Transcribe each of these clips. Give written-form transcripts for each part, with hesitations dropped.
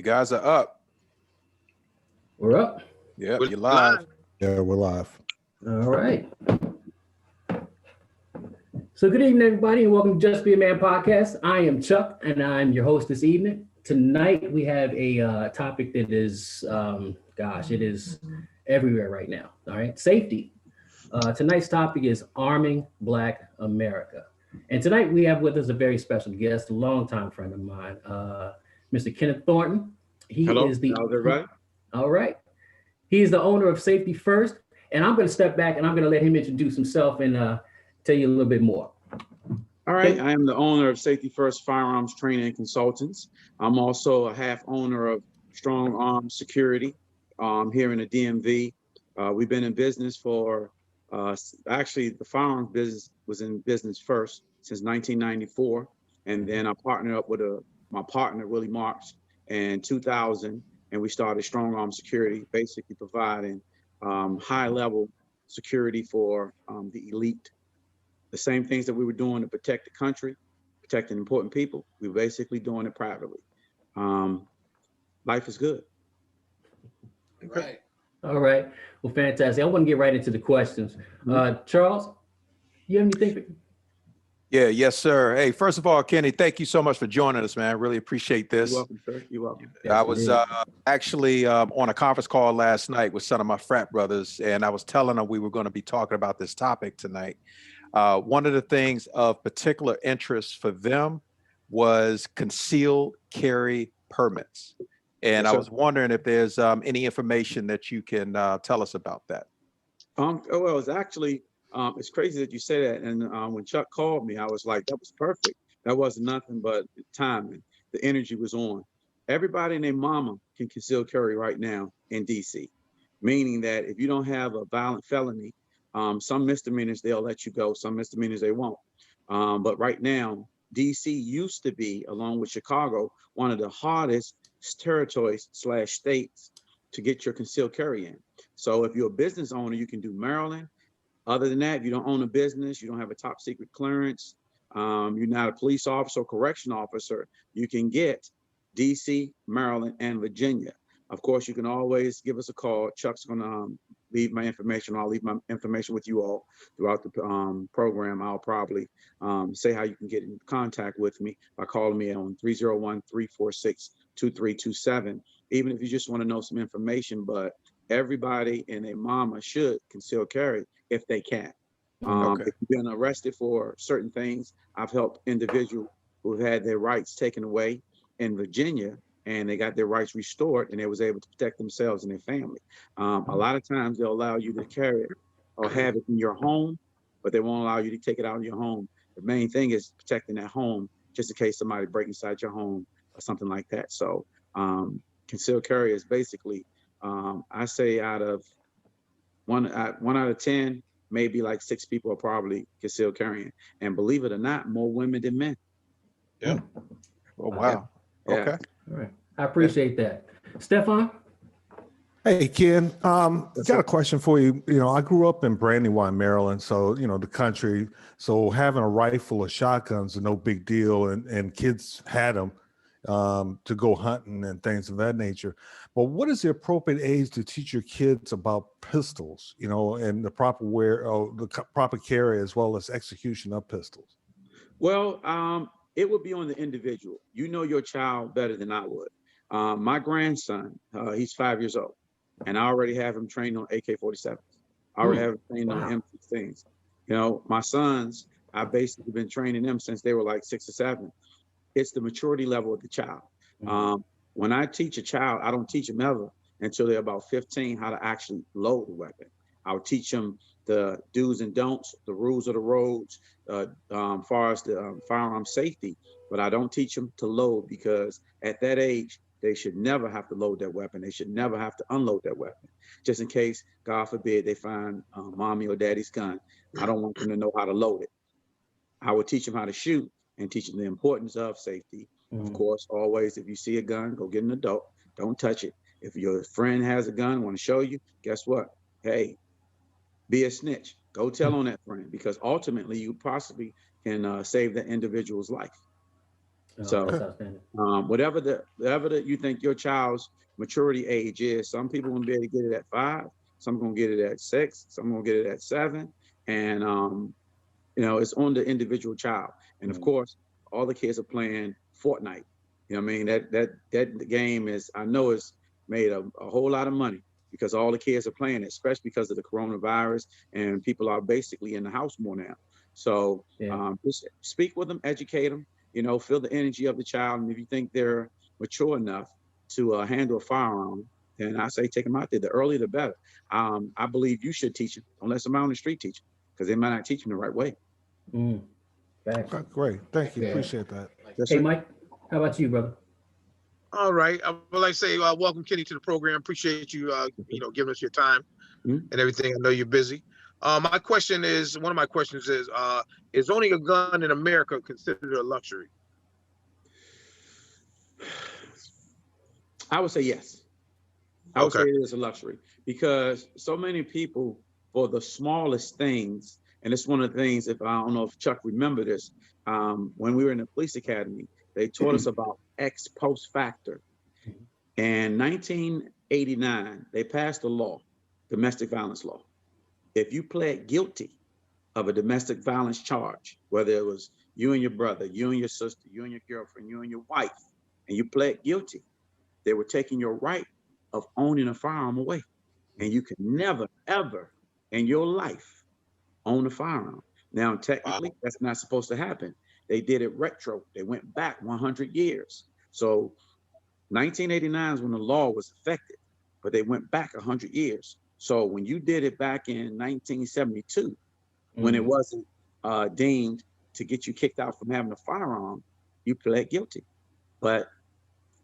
You guys are up. We're up. Yeah, We're you're live. Yeah, we're live. All right. So good evening, everybody, and welcome to Just Be a Man podcast. I am Chuck, and I'm your host this evening. Tonight, we have a topic that is, it is everywhere right now. All right, safety. Tonight's topic is arming Black America. And tonight, we have with us a very special guest, a longtime friend of mine, Mr. Kenneth Thornton. Hello. How's everybody? All right. He is the owner of Safety First, and I'm going to step back and I'm going to let him introduce himself and tell you a little bit more. All right. I am the owner of Safety First Firearms Training and Consultants. I'm also a half owner of Strong Arms Security here in the DMV. We've been in business for, actually the firearms business was in business first since 1994. And then I partnered up with my partner, Willie Marks, in 2000. And we started Strong Arm Security, basically providing high level security for the elite. The same things that we were doing to protect the country, protecting important people, we were basically doing it privately. Life is good. Right. All right. Well, fantastic. I want to get right into the questions. Charles, you have anything? Yeah, yes, sir. Hey, first of all, Kenny, thank you so much for joining us, man. I really appreciate this. You're welcome, sir. You're welcome. I was actually on a conference call last night with some of my frat brothers, and I was telling them we were going to be talking about this topic tonight. One of the things of particular interest for them was concealed carry permits. And Yes, I was wondering if there's any information that you can tell us about that. Well, it's actually, it's crazy that you say that. And when Chuck called me, I was like, that was perfect. That wasn't nothing but timing. The energy was on. Everybody and their mama can conceal carry right now in DC, meaning that if you don't have a violent felony, some misdemeanors, they'll let you go. Some misdemeanors, they won't. But right now, DC used to be, along with Chicago, one of the hardest territories / states to get your concealed carry in. So if you're a business owner, you can do Maryland. Other than that, if you don't own a business, you don't have a top secret clearance, you're not a police officer or correction officer, you can get DC, Maryland, and Virginia. Of course, you can always give us a call. Chuck's gonna leave my information. I'll leave my information with you all throughout the program. I'll probably say how you can get in contact with me by calling me on 301-346-2327. Even if you just want to know some information, but everybody and their mama should conceal carry if they can. If you've been arrested for certain things, I've helped individuals who've had their rights taken away in Virginia, and they got their rights restored, and they was able to protect themselves and their family. A lot of times they'll allow you to carry it or have it in your home, but they won't allow you to take it out of your home. The main thing is protecting that home, just in case somebody break inside your home or something like that. So concealed carry is basically, I say out of one out of 10, maybe like 6 people are probably concealed carrying. And believe it or not, more women than men. Yeah. Oh, wow. Yeah. Okay. All right. I appreciate that. Stefan? Hey, Ken, got a question for you. You know, I grew up in Brandywine, Maryland, so, you know, the country. So having a rifle or shotguns is no big deal, and kids had them to go hunting and things of that nature. But what is the appropriate age to teach your kids about pistols, you know, and the proper proper carry as well as execution of pistols? Well, it would be on the individual. You know your child better than I would. My grandson, he's 5 years old, and I already have him trained on AK-47s. I already have him trained on M16s. You know, my sons, I've basically been training them since they were like 6 or 7. It's the maturity level of the child. When I teach a child, I don't teach them ever until they're about 15 how to actually load a weapon. I'll teach them the do's and don'ts, the rules of the roads, far as the firearm safety, but I don't teach them to load, because at that age, they should never have to load that weapon. They should never have to unload that weapon, just in case, God forbid, they find mommy or daddy's gun. I don't want them to know how to load it. I would teach them how to shoot and teach them the importance of safety. Of course, always, if you see a gun, go get an adult. Don't touch it. If your friend has a gun, want to show you, guess what? Hey, be a snitch. Go tell on that friend, because ultimately you possibly can save that individual's life. Oh, So that's outstanding. whatever the you think your child's maturity age is, some people will be able to get it at 5, some gonna get it at 6, some gonna get it at 7, and it's on the individual child. And of course, all the kids are playing Fortnite. You know what I mean? That game is, I know it's made a whole lot of money because all the kids are playing it, especially because of the coronavirus, and people are basically in the house more now. So just speak with them, educate them, feel the energy of the child. And if you think they're mature enough to handle a firearm, then I say take them out there. The earlier, the better. I believe you should teach them. Don't let somebody on the street teach them because they might not teach them the right way. Facts. Okay, great. Thank you. Yeah. Appreciate that. Yes, Hey, sir. Mike, how about you, brother? All right. I would like to say welcome, Kenny, to the program. Appreciate you, giving us your time Mhm. and everything. I know you're busy. One of my questions is owning a gun in America considered a luxury? I would say yes. I would say Okay. it is a luxury because so many people, for the smallest things, and it's one of the things, if I don't know if Chuck remember this, when we were in the police academy, they taught us about ex post factor. In 1989, they passed a law, domestic violence law. If you pled guilty of a domestic violence charge, whether it was you and your brother, you and your sister, you and your girlfriend, you and your wife, and you pled guilty, they were taking your right of owning a firearm away. And you can never, ever in your life own a firearm. Now, technically, that's not supposed to happen. They did it retro. They went back 100 years. So 1989 is when the law was effective, but they went back 100 years. So when you did it back in 1972, when it wasn't deemed to get you kicked out from having a firearm, you pled guilty. But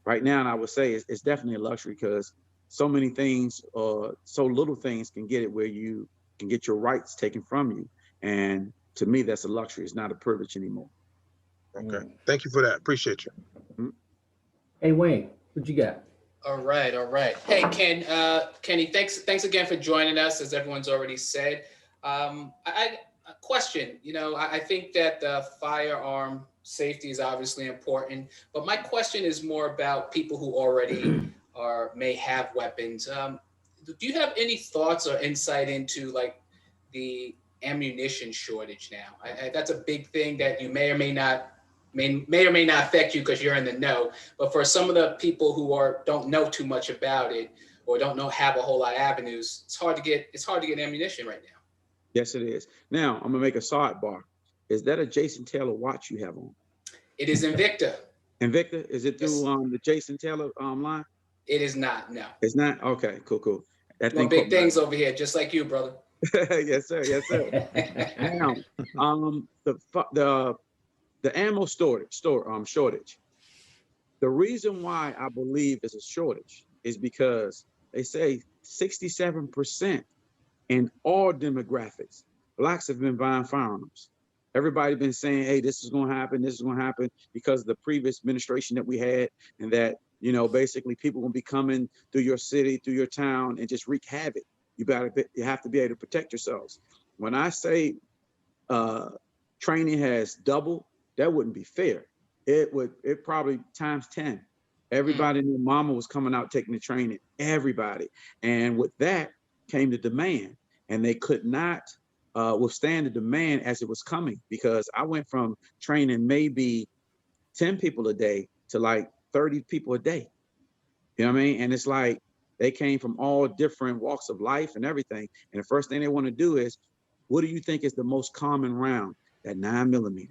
right now, and I would say it's definitely a luxury because so many things, so little things can get it where you can get your rights taken from you. And to me, that's a luxury. It's not a privilege anymore. Okay. Thank you for that. Appreciate you. Hey, Wayne, what you got? All right. Hey, Kenny, thanks again for joining us, as everyone's already said. A question, I think that the firearm safety is obviously important, but my question is more about people who already may have weapons. Do you have any thoughts or insight into like the ammunition shortage now? That's a big thing that you may or may not affect you because you're in the know. But for some of the people who don't know too much about it or have a whole lot of avenues, it's hard to get ammunition right now. Yes, it is. Now, I'm gonna make a sidebar. Is that a Jason Taylor watch you have on? It is Invicta. Invicta? Is it through the Jason Taylor line? It is not, no. It's not? Okay, cool. That Doing thing big things over here, just like you, brother. Yes, sir. Now, the ammo shortage. The reason why I believe it's a shortage is because they say 67% in all demographics, Blacks have been buying firearms. Everybody been saying, hey, this is going to happen because of the previous administration that we had, and that, basically people going to be coming through your city, through your town, and just wreak havoc. You have to be able to protect yourselves. When I say training has doubled, that wouldn't be fair. It probably times 10. Everybody and their mama was coming out taking the training, everybody. And with that came the demand, and they could not withstand the demand as it was coming, because I went from training maybe 10 people a day to like 30 people a day. You know what I mean? And it's like they came from all different walks of life and everything. And the first thing they want to do is, what do you think is the most common round? That 9mm.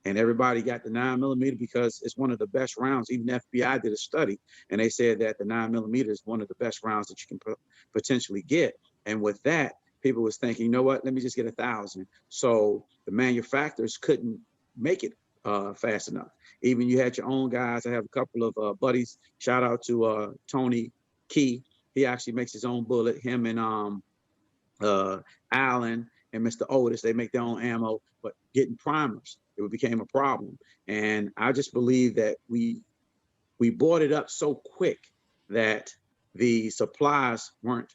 And everybody got the 9mm because it's one of the best rounds. Even the FBI did a study, and they said that the 9mm is one of the best rounds that you can potentially get. And with that, people was thinking, you know what, let me just get 1,000. So the manufacturers couldn't make it fast enough. Even you had your own guys. I have a couple of buddies. Shout out to Tony Key. He actually makes his own bullet. Him and Allen and Mr. Otis, they make their own ammo, but getting primers, it became a problem. And I just believe that we bought it up so quick that the supplies weren't,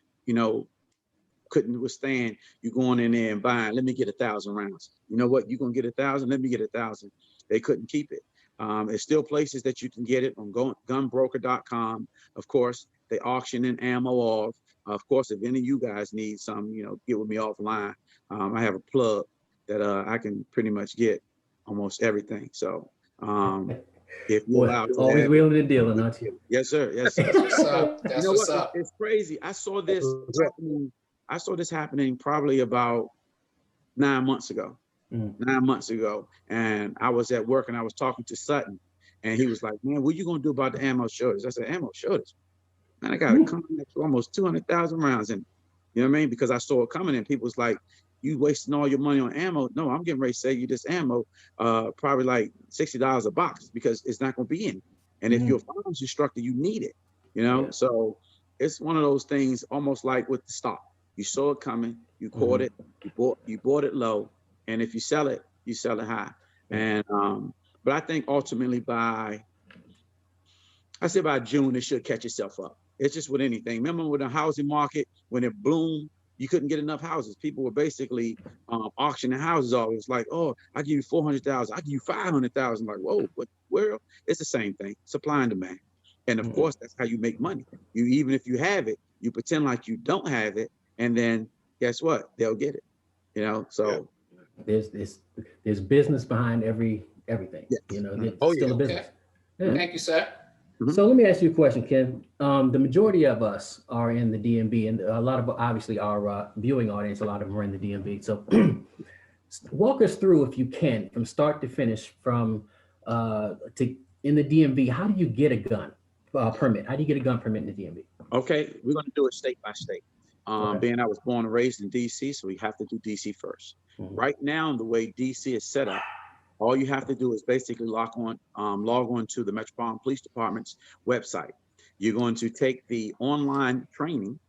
couldn't withstand you going in there and buying, let me get 1,000 rounds. You know what? You're going to get 1,000, let me get 1,000. They couldn't keep it. There's still places that you can get it on gunbroker.com. Of course, they auctioning ammo off. Of course, if any of you guys need some, get with me offline. I have a plug that I can pretty much get almost everything. So if you're Boy, allowed to always have, wheeling and dealing, aren't you? yes, sir. Yes, sir. That's what's So, up. That's you know what's what? up. It's crazy. I saw this happening. I saw this happening probably about 9 months ago. 9 months ago, and I was at work and I was talking to Sutton, and he was like, "Man, what you gonna do about the ammo shortage?" I said, "Ammo shortage? Man, I got it coming next to almost 200,000 rounds in." You know what I mean? Because I saw it coming, and people was like, "You wasting all your money on ammo?" No, I'm getting ready to sell you this ammo, probably like $60 a box, because it's not gonna be in. And if you're a firearms instructor, you need it. Yeah. So it's one of those things, almost like with the stock. You saw it coming, you caught it, you bought it low, and if you sell it high. And but I think ultimately by June, it should catch itself up. It's just with anything. Remember with the housing market, when it bloomed, you couldn't get enough houses. People were basically auctioning houses off. It was like, "Oh, I give you 400,000, I give you 500,000." Like, whoa, what? Where? It's the same thing, supply and demand. And of course, that's how you make money. Even if you have it, you pretend like you don't have it, and then guess what? They'll get it. So There's business behind everything. yes. There's Oh, still yeah. a business. Okay. Yeah. Thank you, sir. So let me ask you a question, Ken. The majority of us are in the DMV, and a lot of obviously our viewing audience, a lot of them are in the DMV. So walk us through, if you can, from start to finish, from to in the DMV. How do you get a gun permit? How do you get a gun permit in the DMV? Okay, we're going to do it state by state. Okay. Being I was born and raised in DC, so we have to do DC first. Right now, the way DC is set up, all you have to do is basically log on to the Metropolitan Police Department's website. You're going to take the online training,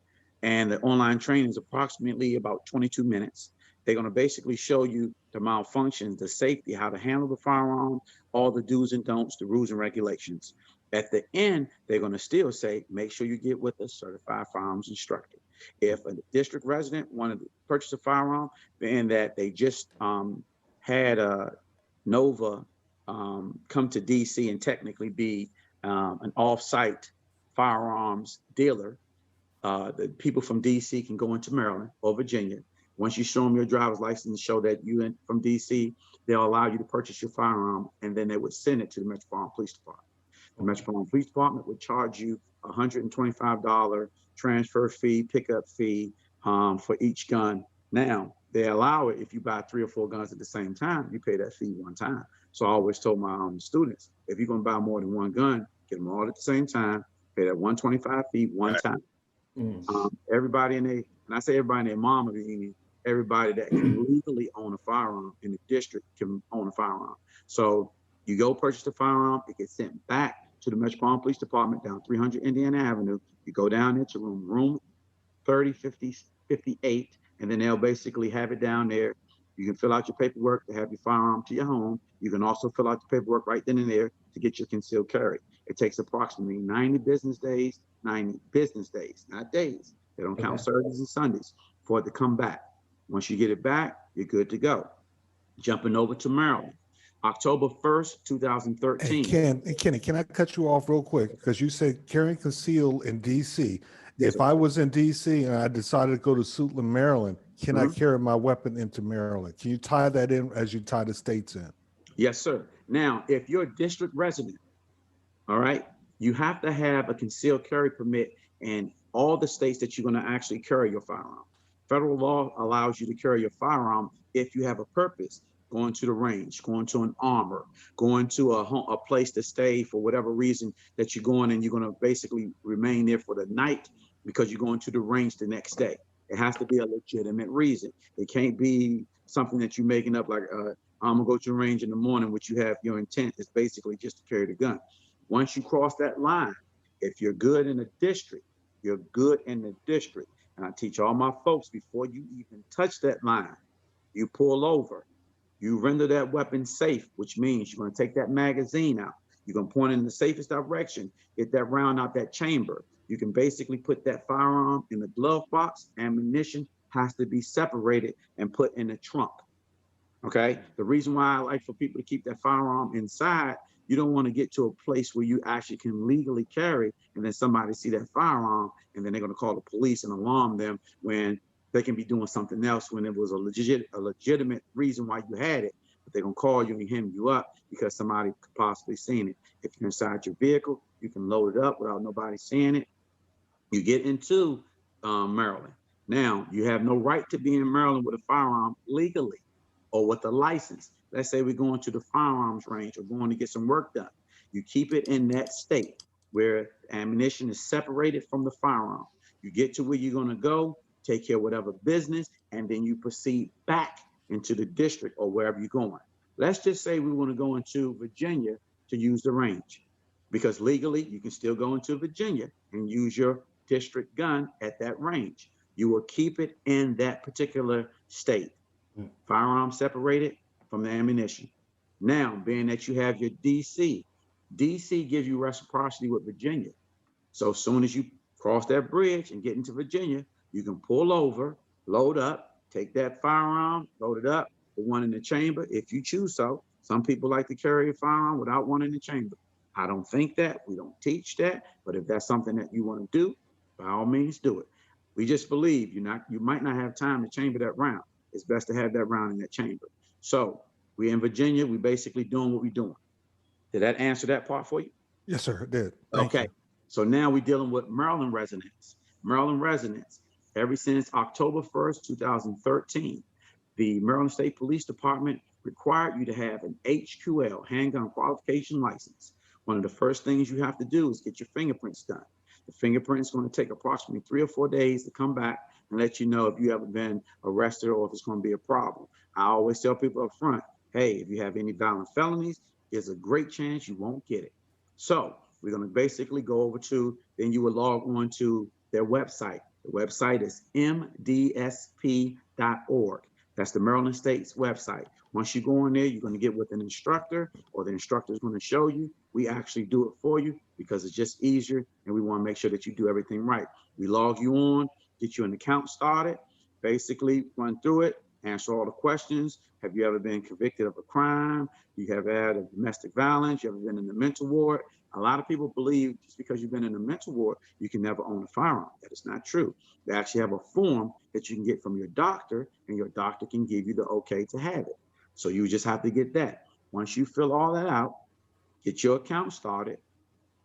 and the online training is approximately about 22 minutes. They're going to basically show you the malfunctions, the safety, how to handle the firearm, all the do's and don'ts, the rules and regulations. At the end, they're going to still say, make sure you get with a certified firearms instructor. If a district resident wanted to purchase a firearm, and that they just had a NOVA come to DC and technically be an off-site firearms dealer, the people from DC can go into Maryland or Virginia. Once you show them your driver's license and show that you're from DC, they'll allow you to purchase your firearm, and then they would send it to the Metropolitan Police Department. The Metropolitan Police Department would charge you $125 transfer fee, pickup fee for each gun. Now, they allow it if you buy 3 or 4 guns at the same time, you pay that fee one time. So I always told my students, if you're going to buy more than one gun, get them all at the same time, pay that $125 fee one time. Everybody and I say everybody and their mama, meaning everybody that can legally own a firearm in the district can own a firearm. So you go purchase the firearm, it gets sent back to the Metropolitan Police Department down 300 Indiana Avenue. You go down there to room 3058, and then they'll basically have it down there. You can fill out your paperwork to have your firearm to your home. You can also fill out the paperwork right then and there to get your concealed carry. It takes approximately 90 business days, not days. They don't count Saturdays and Sundays for it to come back. Once you get it back, you're good to go. Jumping over to Maryland. October 1st, 2013. Hey, Kenny, can I cut you off real quick? Because you said carry and conceal in DC. Yes, If sir. I was in DC and I decided to go to Suitland, Maryland, can I carry my weapon into Maryland? Can you tie that in as you tie the states in? Yes, sir. Now, if you're a district resident, all right, you have to have a concealed carry permit in all the states that you're going to actually carry your firearm. Federal law allows you to carry your firearm if you have a purpose. Going to the range, going to an armor, going to a place to stay for whatever reason that you're going, and you're going to basically remain there for the night because you're going to the range the next day. It has to be a legitimate reason. It can't be something that you're making up like, I'm gonna go to the range in the morning, which you have your intent is basically just to carry the gun. Once you cross that line, if you're good in the district, you're good in the district. And I teach all my folks, before you even touch that line, you pull over. You render that weapon safe, which means you're going to take that magazine out. You're going to point in the safest direction, get that round out that chamber. You can basically put that firearm in the glove box. Ammunition has to be separated and put in the trunk. Okay. The reason why I like for people to keep that firearm inside you don't want to get to a place where you actually can legally carry, and then somebody see that firearm, and then they're going to call the police and alarm them when they can be doing something else when it was a legitimate reason why you had it. But they're going to call you and hem you up because somebody could possibly seen it. If you're inside your vehicle, you can load it up without nobody seeing it. You get into Maryland. Now, you have no right to be in Maryland with a firearm legally or with a license. Let's say we're going to the firearms range or going to get some work done. You keep it in that state where ammunition is separated from the firearm. You get to where you're going to go, take care of whatever business, and then you proceed back into the district or wherever you're going. Let's just say we want to go into Virginia to use the range, because legally you can still go into Virginia and use your district gun at that range. You will keep it in that particular state. Firearm separated from the ammunition. Now, being that you have your DC gives you reciprocity with Virginia. So as soon as you cross that bridge and get into Virginia, you can pull over, load up, take that firearm, load it up, the one in the chamber, if you choose so. Some people like to carry a firearm without one in the chamber. I don't think that, we don't teach that, but if that's something that you want to do, by all means do it. We just believe you might not have time to chamber that round. It's best to have that round in that chamber. So we're in Virginia, we basically doing what we're doing. Did that answer that part for you? Yes, sir, it did. Thank Okay. you. So now we're dealing with Maryland residents. Maryland residents, ever since October 1st, 2013, the Maryland State Police Department required you to have an HQL, Handgun Qualification license. One of the first things you have to do is get your fingerprints done. The fingerprint's going to take approximately 3 or 4 days to come back and let you know if you haven't been arrested or if it's going to be a problem. I always tell people up front, hey, if you have any violent felonies, there's a great chance you won't get it. So we're going to basically go over to, then you will log on to their website. The website is mdsp.org. That's the Maryland State's website. Once you go in there, you're going to get with an instructor, or the instructor is going to show you. We actually do it for you because it's just easier, and we want to make sure that you do everything right. We log you on, get you an account started, basically run through it, answer all the questions. Have you ever been convicted of a crime? You have had a domestic violence? You ever been in the mental ward? A lot of people believe just because you've been in a mental ward, you can never own a firearm. That is not true. They actually have a form that you can get from your doctor, and your doctor can give you the okay to have it. So you just have to get that. Once you fill all that out, get your account started,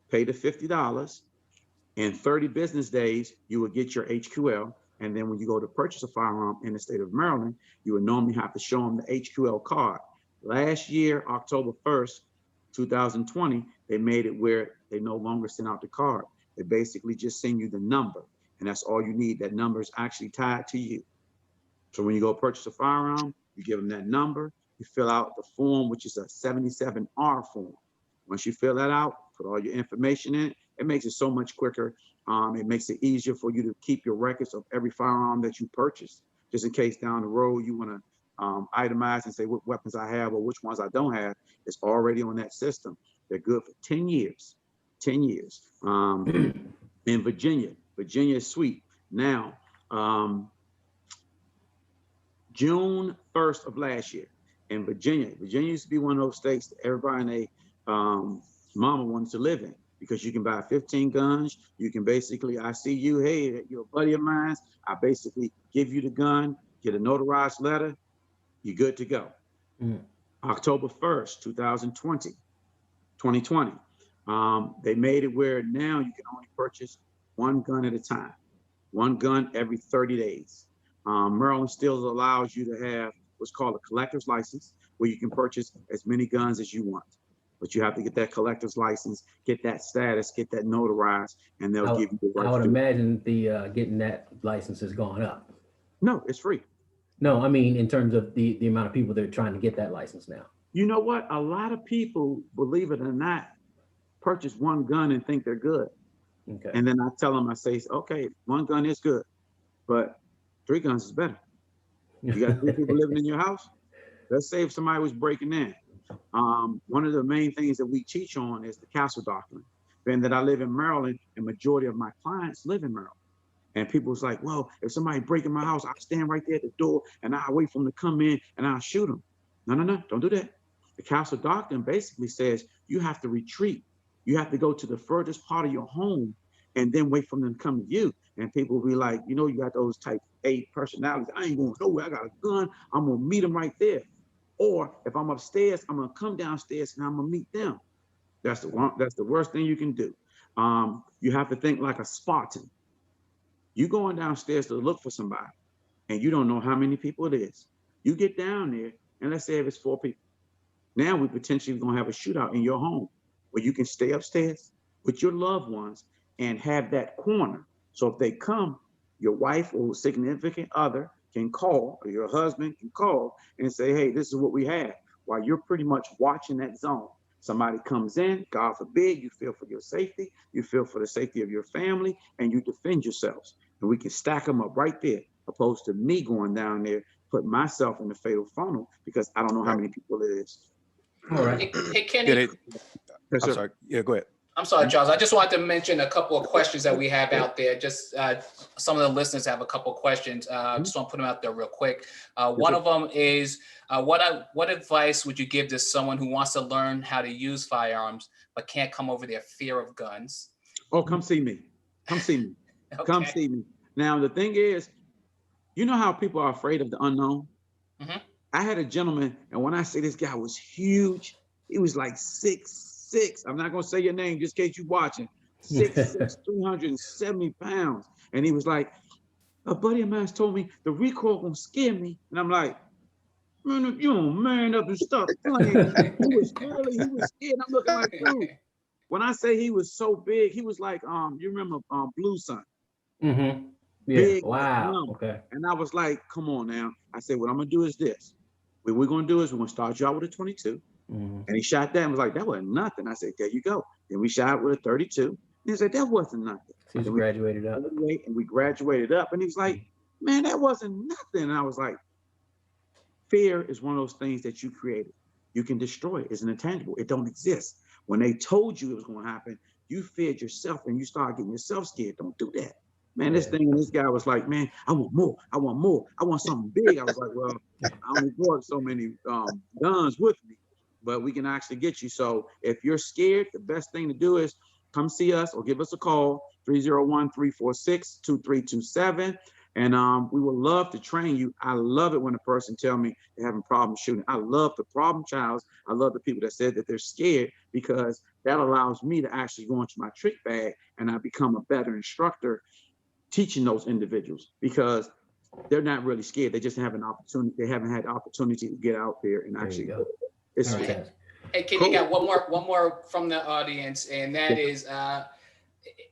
pay the $50. In 30 business days, you will get your HQL. And then when you go to purchase a firearm in the state of Maryland, you would normally have to show them the HQL card. Last year, October 1st, 2020, they made it where they no longer send out the card. They basically just send you the number, and that's all you need. That number is actually tied to you. So when you go purchase a firearm, you give them that number, you fill out the form, which is a 77R form. Once you fill that out, put all your information in, it makes it so much quicker. It makes it easier for you to keep your records of every firearm that you purchase, just in case down the road you want to itemize and say what weapons I have or which ones I don't have. It's already on that system. They're good for 10 years. 10 years. In Virginia is sweet. Now, June 1st of last year in Virginia used to be one of those states that everybody and their mama wanted to live in, because you can buy 15 guns. You can basically, I see you, hey, you're a buddy of mine. I basically give you the gun, get a notarized letter, you're good to go. October 1st, 2020, they made it where now you can only purchase one gun at a time, one gun every 30 days. Maryland still allows you to have what's called a collector's license, where you can purchase as many guns as you want. But you have to get that collector's license, get that status, get that notarized, and they'll give you the right. I would imagine the getting that license has gone up. No, it's free. No, I mean in terms of the amount of people that are trying to get that license now. You know what? A lot of people, believe it or not, purchase one gun and think they're good. Okay. And then I tell them, I say, okay, one gun is good, but 3 guns is better. You got 3 people living in your house. Let's say if somebody was breaking in. One of the main things that we teach on is the castle doctrine. Being that I live in Maryland, and majority of my clients live in Maryland. And people's like, well, if somebody break in my house, I'll stand right there at the door and I'll wait for them to come in and I'll shoot them. No, don't do that. The council doctrine basically says you have to retreat. You have to go to the furthest part of your home and then wait for them to come to you. And people will be like, you know, you got those type A personalities. I ain't going nowhere. I got a gun. I'm going to meet them right there. Or if I'm upstairs, I'm going to come downstairs and I'm going to meet them. That's the worst thing you can do. You have to think like a Spartan. You going downstairs to look for somebody and you don't know how many people it is. You get down there and let's say if it's 4 people. Now we potentially going to have a shootout in your home where you can stay upstairs with your loved ones and have that corner. So if they come, your wife or significant other can call, or your husband can call and say, hey, this is what we have, while you're pretty much watching that zone. Somebody comes in, God forbid, you feel for your safety, you feel for the safety of your family, and you defend yourselves. And we can stack them up right there, opposed to me going down there, put myself in the fatal funnel because I don't know how many people it is. All right. Hey, Kenny. Yes, I'm sir. sorry. Yeah, go ahead. I'm sorry, Charles. I just wanted to mention a couple of questions that we have out there. Just some of the listeners have a couple of questions. Just want to put them out there real quick. One of them is, what advice would you give to someone who wants to learn how to use firearms but can't come over their fear of guns? Oh, come see me. Come see me. Okay. Come see me. Now, the thing is, you know how people are afraid of the unknown? Mhm. I had a gentleman, and when I say this guy was huge, he was like 6'6". I'm not going to say your name just in case you're watching. 6'6", 370 pounds. And he was like, a buddy of mine told me the recoil going to scare me. And I'm like, man, if you don't man up and stop playing. He was scared. I'm looking like, dude. When I say he was so big, he was like, you remember Blue Sun? Mm-hmm. Yeah. Big. Wow. Okay. And I was like, come on now. I said, what I'm going to do is this. What we're going to do is we're going to start you out with a 22. Mm-hmm. And he shot that and was like, that wasn't nothing. I said, there you go. Then we shot with a 32. And he said, that wasn't nothing. So he's graduated up. And we graduated up. And he was like, man, that wasn't nothing. And I was like, fear is one of those things that you created. You can destroy it. It's an intangible. It don't exist. When they told you it was going to happen, you feared yourself and you started getting yourself scared. Don't do that. Man, this guy was like, man, I want more. I want more. I want something big. I was like, well, I only brought so many guns with me, but we can actually get you. So if you're scared, the best thing to do is come see us or give us a call, 301-346-2327. And we would love to train you. I love it when a person tell me they're having problems shooting. I love the problem childs. I love the people that said that they're scared, because that allows me to actually go into my trick bag and I become a better instructor teaching those individuals, because they're not really scared. They just have an opportunity. They haven't had the opportunity to get out there and actually go. It's Okay. Hey, Kenny, got one more from the audience, and that is,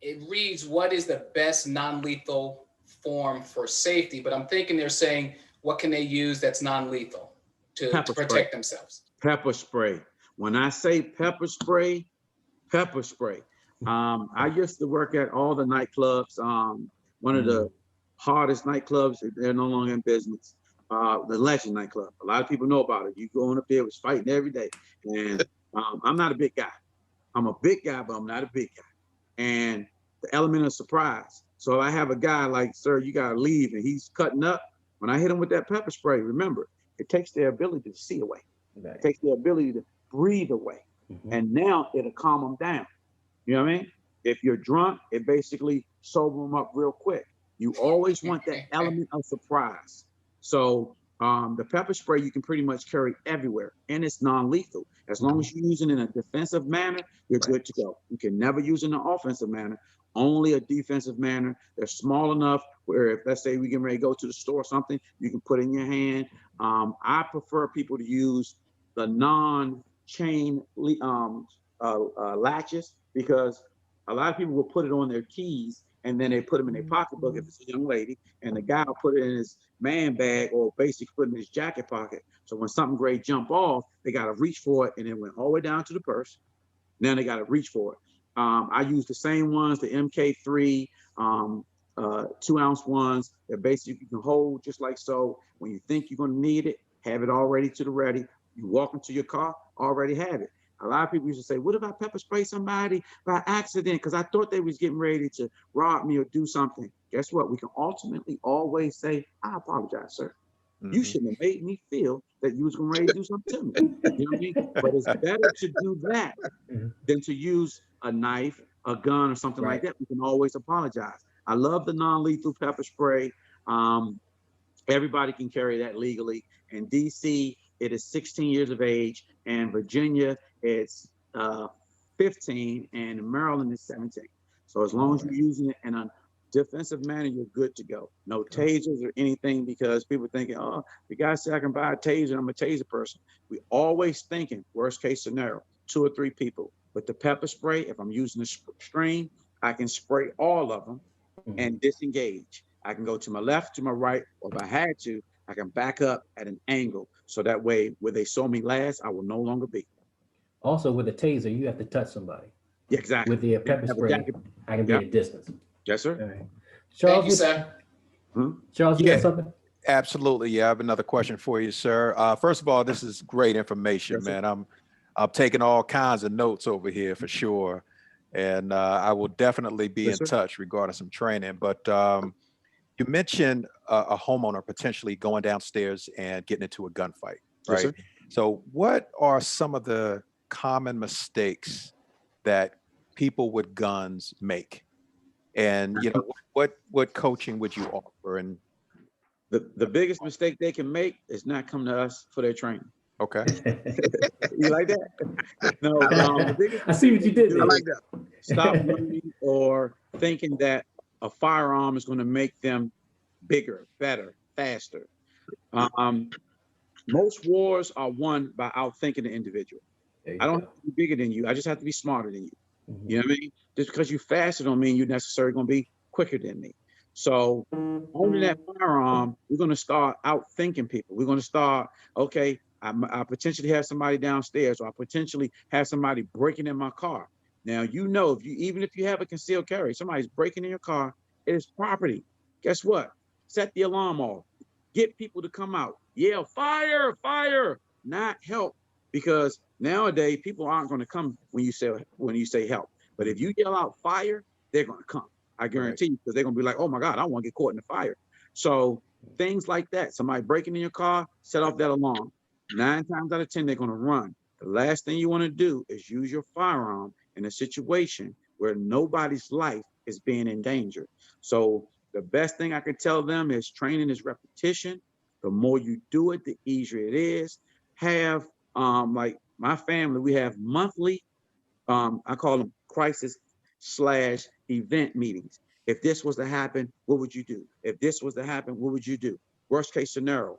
it reads, what is the best non-lethal form for safety? But I'm thinking they're saying, what can they use that's non-lethal to protect themselves? Pepper spray. When I say pepper spray, pepper spray. I used to work at all the nightclubs. One of the hardest nightclubs, they're no longer in business. The Legend nightclub. A lot of people know about it. You going up there, was fighting every day. And I'm not a big guy. I'm a big guy, but I'm not a big guy. And the element of surprise. So if I have a guy like, sir, you got to leave, and he's cutting up. When I hit him with that pepper spray, remember, it takes their ability to see away. It takes their ability to breathe away. And now it'll calm them down. You know what I mean? If you're drunk, it basically sober them up real quick. You always want that element of surprise. So the pepper spray you can pretty much carry everywhere, and it's non-lethal. As long as you use it in a defensive manner, you're good to go. You can never use it in an offensive manner, only a defensive manner. They're small enough where if, let's say, we get ready to go to the store or something, you can put it in your hand. I prefer people to use the non-chain latches, because a lot of people will put it on their keys and then they put them in their pocketbook if it's a young lady, and the guy will put it in his man bag or basically put it in his jacket pocket. So when something great jump off, they got to reach for it, and it went all the way down to the purse. Then they got to reach for it. I use the same ones, the MK3, 2-ounce ones that basically you can hold just like so. When you think you're going to need it, have it already to the ready. You walk into your car, already have it. A lot of people used to say, what if I pepper spray somebody by accident because I thought they was getting ready to rob me or do something? Guess what? We can ultimately always say, I apologize, sir. You shouldn't have made me feel that you was going ready to do something to me. You know what I mean? But it's better to do that than to use a knife, a gun, or something like that. We can always apologize. I love the non-lethal pepper spray. Everybody can carry that legally. In DC, it is 16 years of age, and Virginia, it's 15, and in Maryland, it's 17. So as long as you're using it in a defensive manner, you're good to go. No tasers or anything, because people thinking, oh, the guy said I can buy a taser, I'm a taser person. We always thinking worst case scenario, 2 or 3 people. With the pepper spray, if I'm using a string, I can spray all of them and disengage. I can go to my left, to my right, or if I had to, I can back up at an angle. So that way, where they saw me last, I will no longer be. Also, with a taser, you have to touch somebody. Yeah, exactly. With the pepper spray, I can be at a distance. Yes, sir. All right. Charles, Thank you, sir. Charles, you got something? Absolutely. Yeah, I have another question for you, sir. First of all, this is great information, Yes, sir. man. I'm taking all kinds of notes over here for sure. And I will definitely be Yes, in sir. touch regarding some training. But you mentioned a homeowner potentially going downstairs and getting into a gunfight, Yes, right? sir. So what are some of the common mistakes that people with guns make? And you know, what coaching would you offer? And The biggest mistake they can make is not come to us for their training. okay, You like that? No, the biggest I see what you did mistake there. I like that. stop learning or thinking that a firearm is going to make them bigger, better, faster. Most wars are won by outthinking the individual. I don't have to be bigger than you. I just have to be smarter than you. You know what I mean? Just because you're faster don't mean you're necessarily going to be quicker than me. So owning that firearm, we're going to start outthinking people. We're going to start, okay, I potentially have somebody downstairs, or I potentially have somebody breaking in my car. Now, you know, even if you have a concealed carry, somebody's breaking in your car, it is property. Guess what? Set the alarm off. Get people to come out. Yell, fire, fire, not help. Because nowadays people aren't going to come when you say help. But if you yell out fire, they're going to come. I guarantee you, because they're going to be like, oh my God, I want to get caught in the fire. So things like that. Somebody breaking in your car, set off that alarm. 9 times out of 10, they're going to run. The last thing you want to do is use your firearm in a situation where nobody's life is being endangered. So the best thing I can tell them is training is repetition. The more you do it, the easier it is. Have like my family, we have monthly, I call them crisis/event meetings. If this was to happen, what would you do? If this was to happen, what would you do? Worst case scenario.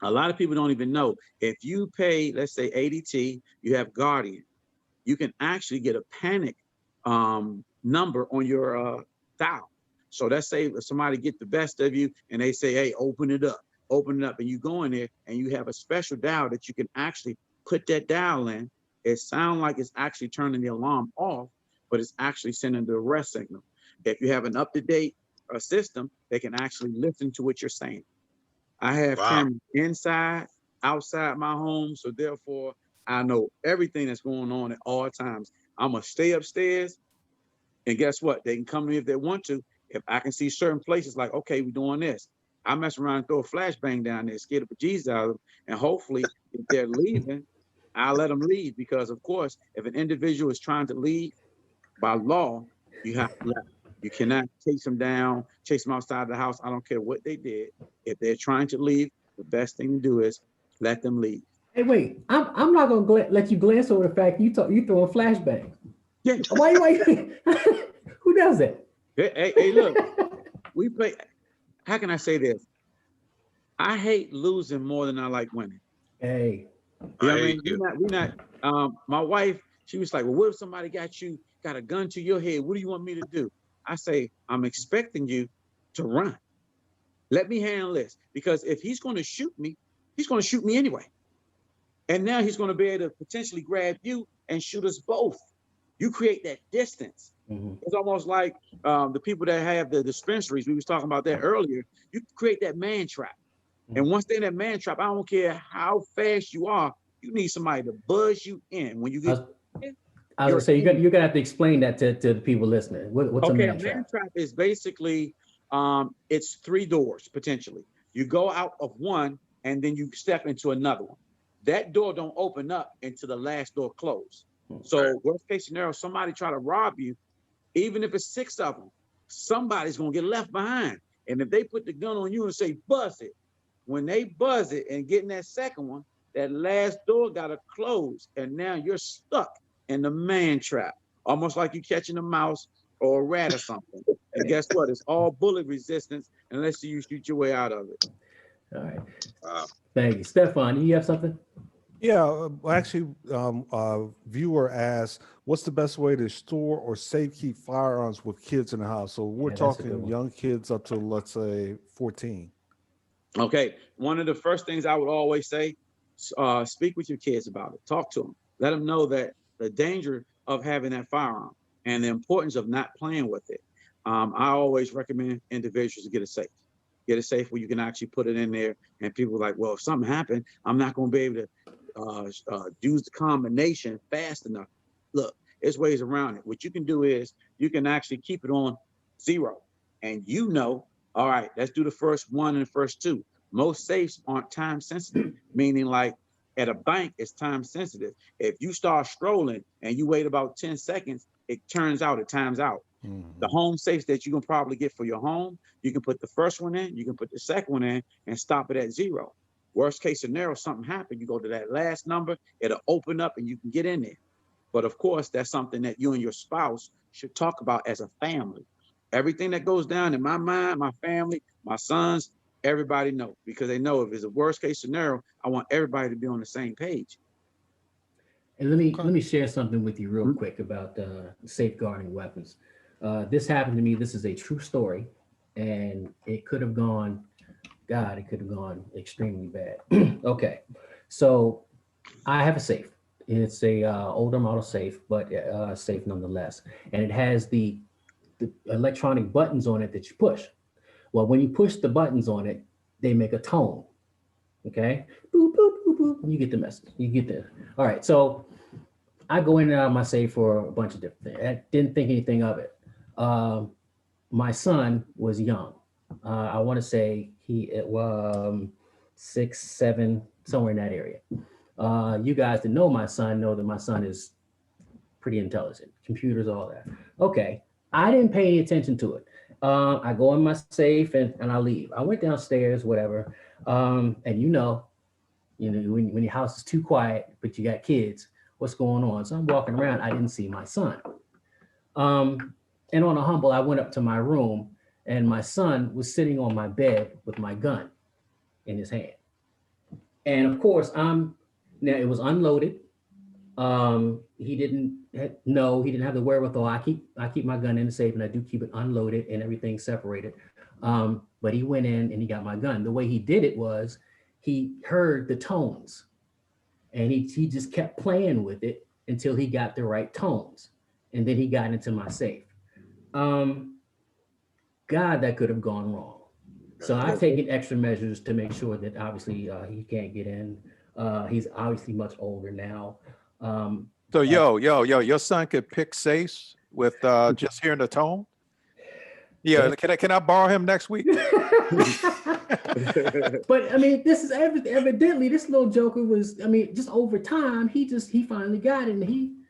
A lot of people don't even know, if you pay, let's say ADT, you have Guardian, you can actually get a panic number on your dial. So let's say if somebody get the best of you and they say, hey, open it up, and you go in there and you have a special dial that you can actually put that dial in. It sounds like it's actually turning the alarm off, but it's actually sending the arrest signal. If you have an up-to-date system, they can actually listen to what you're saying. I have cameras inside, outside my home, so therefore I know everything that's going on at all times. I'm gonna stay upstairs, and guess what? They can come to me if they want to. If I can see certain places like, okay, we're doing this, I mess around and throw a flashbang down there, scare the bejesus out of them, and hopefully, if they're leaving, I'll let them leave. Because of course, if an individual is trying to leave, by law, you have to let them. You cannot chase them down, chase them outside the house. I don't care what they did. If they're trying to leave, the best thing to do is let them leave. Hey, wait, I'm not gonna let you glance over the fact you throwing flashbang. Yeah. Why? Who does that? Hey, look, we play. How can I say this? I hate losing more than I like winning. Hey, You know what I mean? We're not. My wife, she was like, well, what if somebody got a gun to your head? What do you want me to do? I say, I'm expecting you to run. Let me handle this. Because if he's going to shoot me, he's going to shoot me anyway. And now he's going to be able to potentially grab you and shoot us both. You create that distance. It's almost like the people that have the dispensaries. We was talking about that earlier. You create that man trap. And once they're in that man trap, I don't care how fast you are, you need somebody to buzz you in. When you get I was gonna say you're gonna have to explain that to the people listening. What's a man trap? Man trap is basically it's 3 doors potentially. You go out of one and then you step into another one. That door don't open up until the last door closed. So worst case scenario, somebody try to rob you, even if it's 6 of them, somebody's gonna get left behind. And if they put the gun on you and say, buzz it, when they buzz it and get in that second one, that last door gotta close. And now you're stuck in the man trap, almost like you catching a mouse or a rat or something. And guess what? It's all bullet resistance unless you shoot your way out of it. All right. Thank you. Stefan, you have something? Yeah, actually, viewer asked, what's the best way to store or safe keep firearms with kids in the house? So we're Yeah, that's a good talking one. young kids up to, let's say, 14. Okay, one of the first things I would always say, speak with your kids about it. Talk to them. Let them know that the danger of having that firearm and the importance of not playing with it. I always recommend individuals to get a safe. Get a safe where you can actually put it in there, and people are like, well, if something happened, I'm not going to be able to use the combination fast enough. Look, there's ways around it. What you can do is you can actually keep it on 0, and you know, all right, let's do the first 1 and the first 2. Most safes aren't time sensitive, meaning like at a bank, it's time sensitive. If you start strolling and you wait about 10 seconds, it times out. The home safes that you can probably get for your home, you can put the first one in, you can put the second one in and stop it at 0. Worst case scenario, something happened, you go to that last number, it'll open up and you can get in there. But of course, that's something that you and your spouse should talk about as a family. Everything that goes down in my mind, my family, my sons, everybody know, because they know if it's a worst case scenario, I want everybody to be on the same page. And let me share something with you real quick about safeguarding weapons. This happened to me. This is a true story, and it could have gone, God, it could have gone extremely bad. Okay, so I have a safe. It's a older model safe, but safe nonetheless, and it has the electronic buttons on it that you push. Well, when you push the buttons on it, they make a tone. Okay, boop boop boop boop. You get the message. You get the. All right, so I go in and out of my safe for a bunch of different things. I didn't think anything of it. My son was young. I want to say he was 6, 7, somewhere in that area. You guys that know my son know that my son is pretty intelligent, computers, all that. Okay, I didn't pay any attention to it. I go in my safe and I leave. I went downstairs, whatever. And when your house is too quiet, but you got kids, what's going on? So I'm walking around, I didn't see my son. And on a humble, I went up to my room and my son was sitting on my bed with my gun in his hand. And of course, now it was unloaded. He didn't have the wherewithal. I keep my gun in the safe and I do keep it unloaded and everything separated. But he went in and he got my gun. The way he did it was he heard the tones and he just kept playing with it until he got the right tones. And then he got into my safe. God, that could have gone wrong. So I've taken extra measures to make sure that obviously he can't get in. He's obviously much older now. So your son could pick safes with just hearing the tone? Yeah, can I borrow him next week? But I mean, this is evidently this little joker was, I mean, just over time, he finally got it and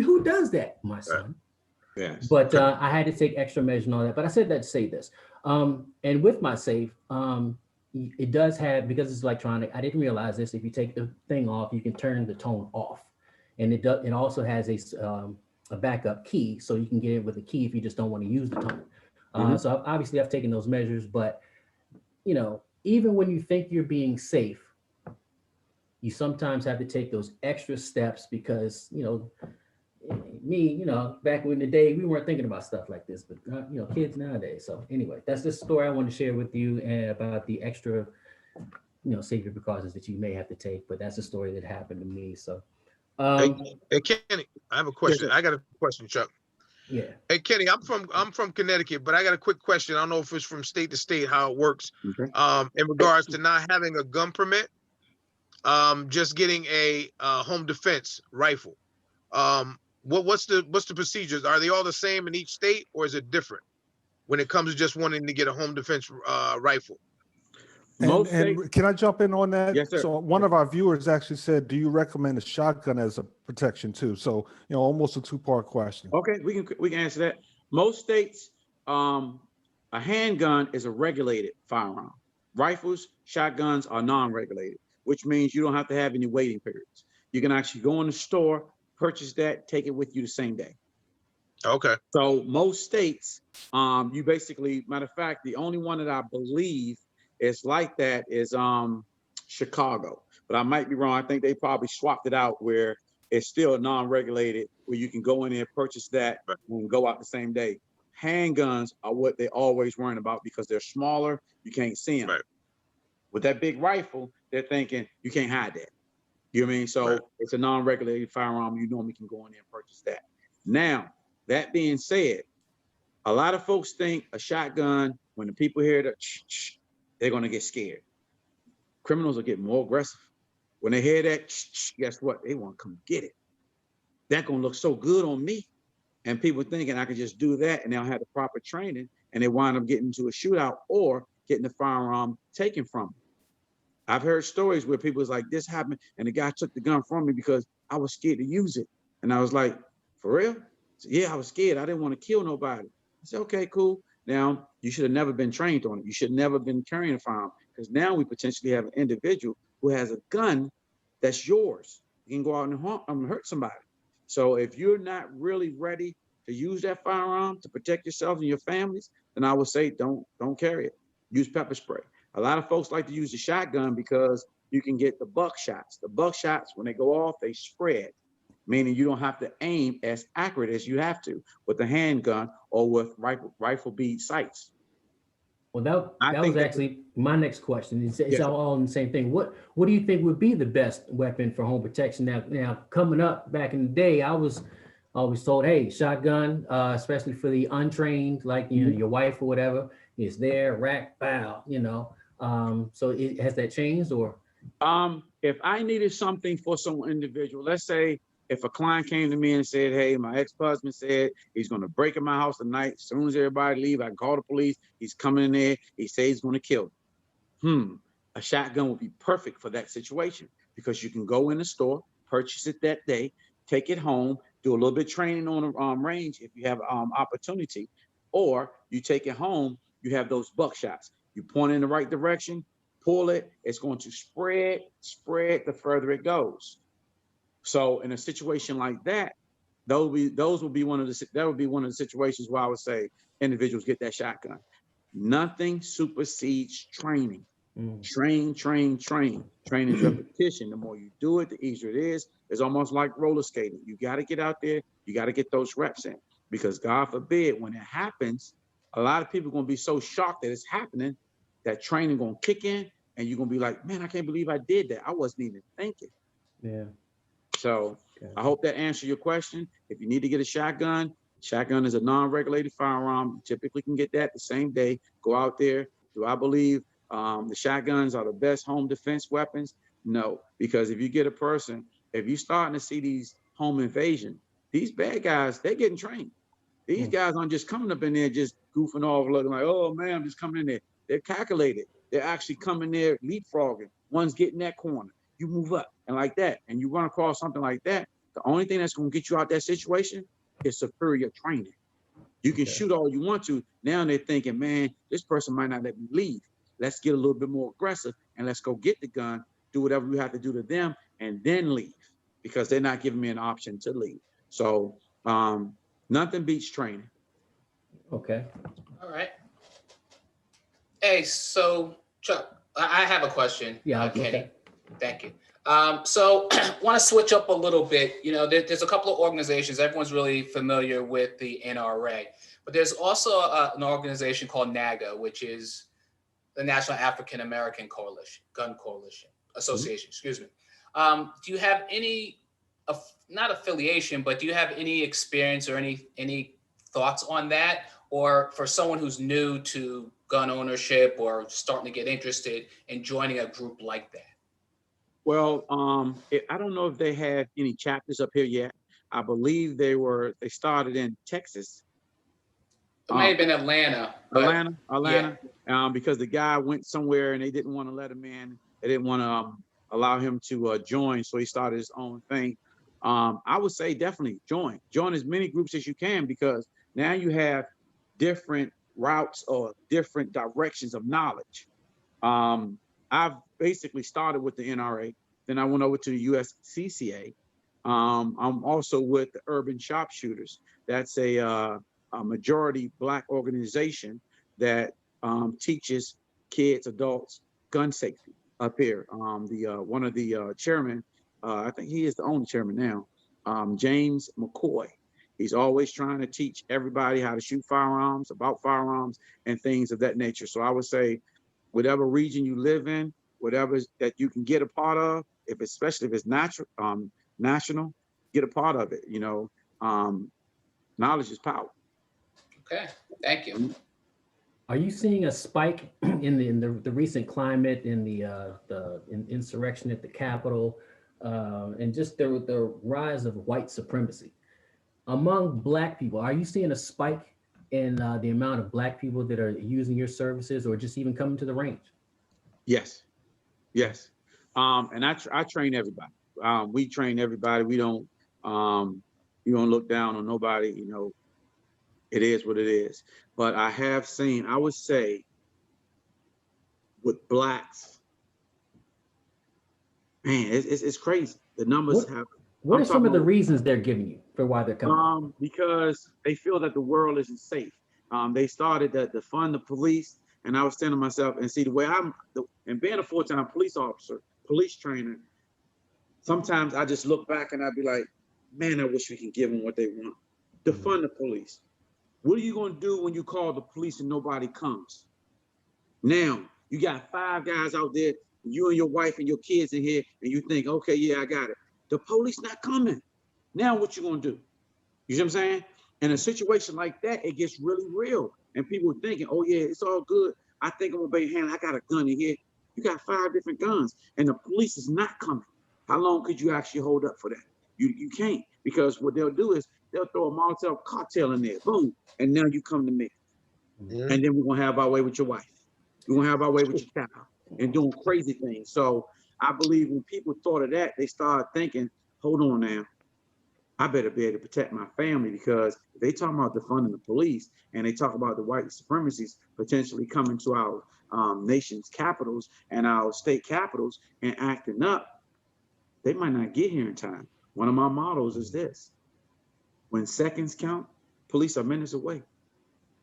who does that? My son. Yes. But I had to take extra measures and all that. But I said that to say this. And with my safe, it does have, because it's electronic, I didn't realize this. If you take the thing off, you can turn the tone off. And it also has a backup key, so you can get it with a key if you just don't want to use the tone. So obviously I've taken those measures, but even when you think you're being safe, you sometimes have to take those extra steps because, back in the day, we weren't thinking about stuff like this, but kids nowadays. So anyway, that's the story I want to share with you and about the extra, safety precautions that you may have to take. But that's a story that happened to me. So, hey Kenny, I have a question. Yes, I got a question, Chuck. Yeah. Hey Kenny, I'm from Connecticut, but I got a quick question. I don't know if it's from state to state how it works. Okay. In regards to not having a gun permit, just getting a home defense rifle. What's the procedures? Are they all the same in each state, or is it different when it comes to just wanting to get a home defense rifle? Most states, And can I jump in on that? Yes, sir. So one of our viewers actually said, do you recommend a shotgun as a protection too? So, almost a two-part question. okay, we can answer that. Most states, a handgun is a regulated firearm. Rifles, shotguns are non-regulated, which means you don't have to have any waiting periods. You can actually go in the store, purchase that, take it with you the same day. Okay. So most states, you basically, matter of fact, the only one that I believe is like that is Chicago, but I might be wrong. I think they probably swapped it out where it's still non-regulated, where you can go in there, purchase that, and go out the same day. Handguns are what they're always worrying about because they're smaller, you can't see them. Right. With that big rifle, they're thinking you can't hide that. You know what I mean? So Right. it's a non-regulated firearm. You normally can go in there and purchase that. Now, that being said, a lot of folks think a shotgun, when the people hear the they're going to get scared. Criminals will get more aggressive. When they hear that, guess what? They want to come get it. That's going to look so good on me. And people thinking I can just do that and they'll have the proper training and they wind up getting into a shootout or getting the firearm taken from them. I've heard stories where people was like, this happened and the guy took the gun from me because I was scared to use it. And I was like, for real? So, yeah, I was scared. I didn't want to kill nobody. I said, okay, cool. Now, you should have never been trained on it. You should never been carrying a firearm because now we potentially have an individual who has a gun that's yours. You can go out and hurt somebody. So if you're not really ready to use that firearm to protect yourself and your families, then I would say don't carry it. Use pepper spray. A lot of folks like to use the shotgun because you can get the buckshots. The buckshots, when they go off, they spread, meaning you don't have to aim as accurate as you have to with the handgun or with rifle bead sights. Well, that was actually my next question. It's all in the same thing. What do you think would be the best weapon for home protection? Now coming up back in the day, I was always told, hey, shotgun, especially for the untrained, like your wife or whatever, is there, rack, bow, So has that changed or? If I needed something for some individual, let's say if a client came to me and said, hey, my ex-husband said he's going to break in my house tonight. As soon as everybody leave, I can call the police. He's coming in there. He says he's going to kill me. A shotgun would be perfect for that situation because you can go in the store, purchase it that day, take it home, do a little bit of training on the range if you have opportunity, or you take it home, you have those buckshots. You point in the right direction, pull it, it's going to spread the further it goes. So in a situation like that, that would be one of the situations where I would say individuals get that shotgun. Nothing supersedes training. Train. Training is repetition. The more you do it, the easier it is. It's almost like roller skating. You got to get out there. You got to get those reps in because God forbid when it happens, a lot of people are going to be so shocked that it's happening that training going to kick in and you're going to be like, man, I can't believe I did that. I wasn't even thinking. Yeah. So I hope that answered your question. If you need to get a shotgun is a non-regulated firearm. You typically can get that the same day. Go out there. Do I believe the shotguns are the best home defense weapons? No, because if you get a person, if you're starting to see these home invasion, these bad guys, they're getting trained. These guys aren't just coming up in there just goofing off, looking like, oh man, I'm just coming in there. They're calculated. They're actually coming there leapfrogging. One's getting that corner. You move up and like that, and you run across something like that. The only thing that's going to get you out that situation is superior training. You can shoot all you want to. Now they're thinking, man, this person might not let me leave. Let's get a little bit more aggressive and let's go get the gun, do whatever we have to do to them, and then leave because they're not giving me an option to leave. So nothing beats training. Okay. All right. Hey, so Chuck, I have a question. Yeah, Kenny. okay. Thank you. So want to switch up a little bit. There's a couple of organizations. Everyone's really familiar with the NRA, but there's also an organization called NAGA, which is the National African American Coalition, Gun Coalition Association. Excuse me. Do you have any, not affiliation, but do you have any experience or any thoughts on that? Or for someone who's new to gun ownership or starting to get interested in joining a group like that? Well, I don't know if they had any chapters up here yet. I believe they started in Texas. It may have been Atlanta. Atlanta. Because the guy went somewhere and they didn't want to let him in. They didn't want to allow him to join, so he started his own thing. I would say definitely join as many groups as you can, because now you have different routes or different directions of knowledge. I've basically started with the NRA, then I went over to the USCCA. I'm also with the Urban Sharpshooters. That's a majority Black organization that teaches kids, adults, gun safety up here. One of the chairmen, I think he is the only chairman now, James McCoy. He's always trying to teach everybody how to shoot firearms, about firearms, and things of that nature. So I would say, whatever region you live in, whatever that you can get a part of, especially if it's national, get a part of it. Knowledge is power. Okay, thank you. Are you seeing a spike in the recent climate, in the insurrection at the Capitol, and just the rise of white supremacy among Black people? Are you seeing a spike in the amount of Black people that are using your services or just even coming to the range? Yes. And I train everybody. We train everybody. We don't look down on nobody. It is what it is. But I have seen, I would say, with Blacks, man, it's crazy. The numbers What are some of the reasons they're giving you for why they're coming? Because they feel that the world isn't safe. They started to fund the police, and I was saying to myself, and see, the way and being a full-time police officer, police trainer, sometimes I just look back and I'd be like, man, I wish we can give them what they want. Defund the police. What are you going to do when you call the police and nobody comes? Now, you got 5 guys out there, you and your wife and your kids in here, and you think, okay, yeah, I got it. The police not coming. Now what you going to do? You see what I'm saying? In a situation like that, it gets really real. And people are thinking, oh, yeah, it's all good. I think I'm going to be hand. I got a gun in here. You got 5 different guns, and the police is not coming. How long could you actually hold up for that? You can't, because what they'll do is they'll throw a Molotov cocktail in there, boom, and now you come to me. Yeah. And then we're going to have our way with your wife. We're going to have our way with your child and doing crazy things. So I believe when people thought of that, they started thinking, hold on now, I better be able to protect my family, because if they talk about defunding the police and they talk about the white supremacists potentially coming to our nation's capitals and our state capitals and acting up, they might not get here in time. One of my mottos is this: when seconds count, police are minutes away.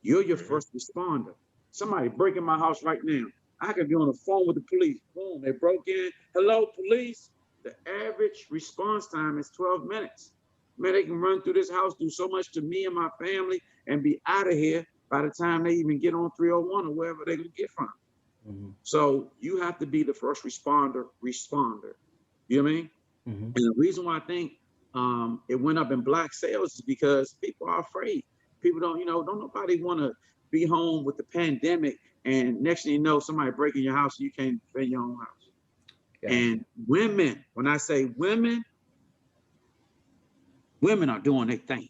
You're your first responder. Somebody breaking my house right now, I could be on the phone with the police. Boom, they broke in. Hello, police. The average response time is 12 minutes. Man, they can run through this house, do so much to me and my family, and be out of here by the time they even get on 301 or wherever they're going to get from. So you have to be the first responder. You know what I mean? And the reason why I think it went up in Black sales is because people are afraid. People don't nobody want to be home with the pandemic, and next thing you know, somebody breaking your house and you can't defend your own house. Gotcha. And women, when I say women are doing their thing.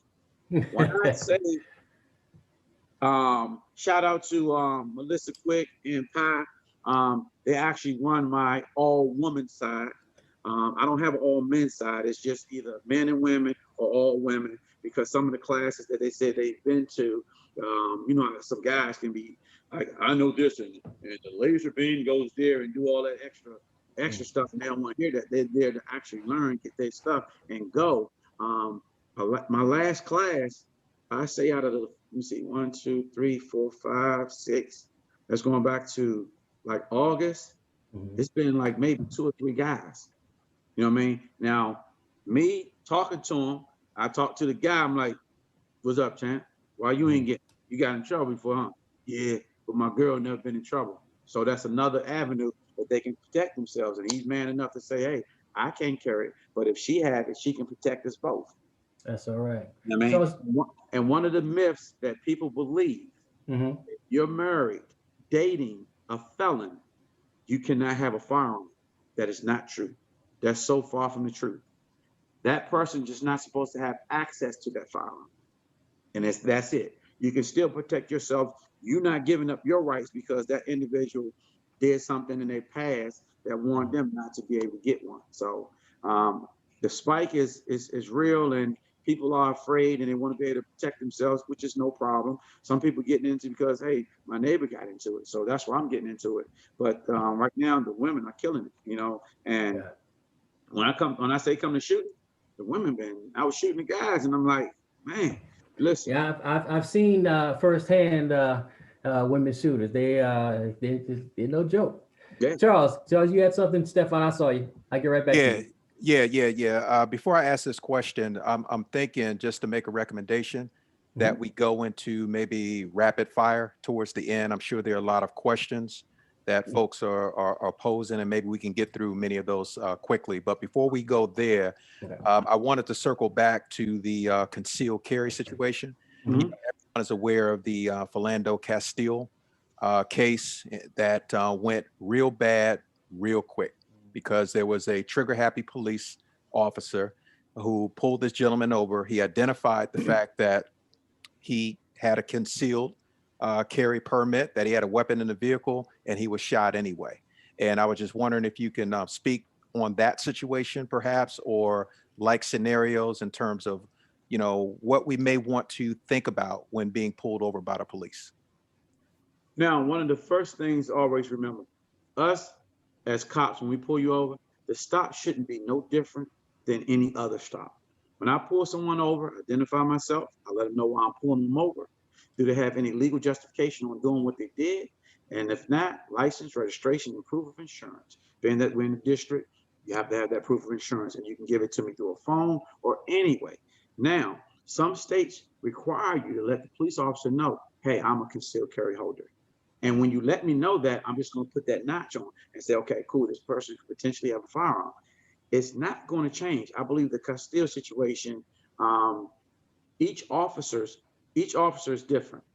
When I say, shout out to Melissa Quick and Pi, they actually run my all woman side. I don't have an all men side. It's just either men and women or all women, because some of the classes that they said they've been to, some guys can be like, I know this, and the laser beam goes there and do all that extra stuff, and they don't want to hear that. They're there to actually learn, get their stuff, and go. My last class, I say out of the, let me see, 1, 2, 3, 4, 5, 6. That's going back to like August. It's been like maybe 2 or 3 guys. You know what I mean? Now, me talking to him, I talked to the guy. I'm like, "What's up, champ? Why you got in trouble before, huh?" "Yeah, but my girl never been in trouble." So that's another avenue that they can protect themselves. And he's man enough to say, "Hey, I can't carry it, but if she had it, she can protect us both." That's all right. You know what I mean? And one of the myths that people believe, if you're married, dating a felon, you cannot have a firearm. That is not true. That's so far from the truth. That person just not supposed to have access to that firearm. And that's it. You can still protect yourself. You're not giving up your rights because that individual did something in their past that warned them not to be able to get one. So the spike is real, and people are afraid and they want to be able to protect themselves, which is no problem. Some people getting into it because, hey, my neighbor got into it, so that's why I'm getting into it. But right now, the women are killing it, And Yeah. when I say come to shooting, the women I was shooting the guys, and I'm like, man, listen. Yeah, I've seen firsthand women shooters. They're no joke. Yeah. Charles, you had something. Stefan, I saw you. I get right back to Yeah, you. before I ask this question, I'm thinking just to make a recommendation that we go into maybe rapid fire towards the end. I'm sure there are a lot of questions that folks are posing, and maybe we can get through many of those quickly. But before we go there, Okay. I wanted to circle back to the concealed carry situation. Mhm. Everyone is aware of the Philando Castile case that went real bad real quick, because there was a trigger happy police officer who pulled this gentleman over. He identified the fact that he had a concealed carry permit, that he had a weapon in the vehicle, and he was shot anyway. And I was just wondering if you can speak on that situation perhaps, or like scenarios in terms of, what we may want to think about when being pulled over by the police. Now, one of the first things always remember, us as cops, when we pull you over, the stop shouldn't be no different than any other stop. When I pull someone over, identify myself, I let them know why I'm pulling them over. Do they have any legal justification on doing what they did? And if not, license, registration, and proof of insurance. Being that we're in the district, you have to have that proof of insurance, and you can give it to me through a phone or any way. Now, some states require you to let the police officer know, hey, I'm a concealed carry holder. And when you let me know that, I'm just going to put that notch on and say, okay, cool, this person could potentially have a firearm. It's not going to change. I believe the Castile situation, each officer is different.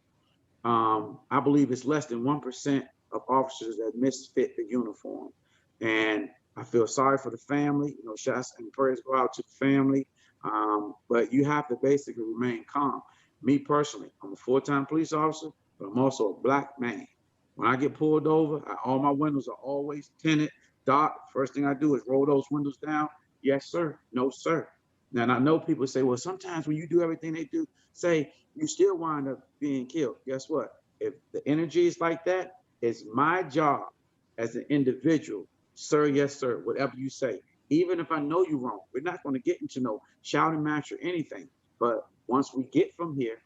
I believe it's less than 1% of officers that misfit the uniform. And I feel sorry for the family, shots and prayers go out to the family. But you have to basically remain calm. Me personally, I'm a full-time police officer, but I'm also a black man. When I get pulled over, all my windows are always tinted. Doc, first thing I do is roll those windows down. Yes, sir. No, sir. Now, and I know people say, well, sometimes when you do everything they do, say, you still wind up being killed. Guess what? If the energy is like that, it's my job as an individual. Sir, yes, sir, whatever you say. Even if I know you're wrong, we're not going to get into no shouting match or anything. But once we get from here,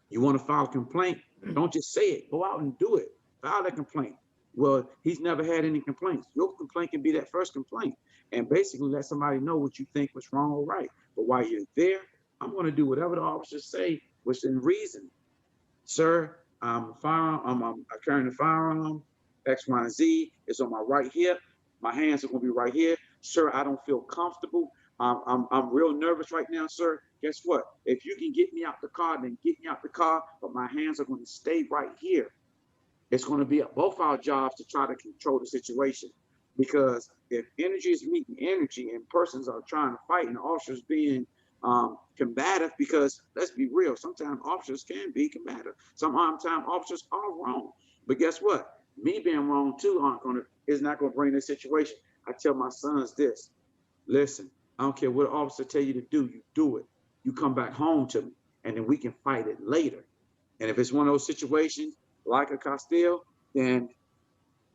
you want to file a complaint, don't just say it. Go out and do it. File that complaint. Well, he's never had any complaints. Your complaint can be that first complaint, and basically let somebody know what you think was wrong or right. But while you're there, I'm going to do whatever the officers say was in reason. Sir, I'm a firearm. I'm carrying a firearm. X, Y, and Z. It's on my right hip. My hands are going to be right here. Sir, I don't feel comfortable. I'm real nervous right now, sir. Guess what? If you can get me out the car, then get me out the car. But my hands are going to stay right here. It's going to be both our jobs to try to control the situation. Because if energy is meeting energy and persons are trying to fight and officers being combative, because let's be real, sometimes officers can be combative. Sometimes officers are wrong. But guess what? Me being wrong too is not going to bring this situation. I tell my sons this: listen, I don't care what officer tell you to do, you do it. You come back home to me, and then we can fight it later. And if it's one of those situations like a Castile, then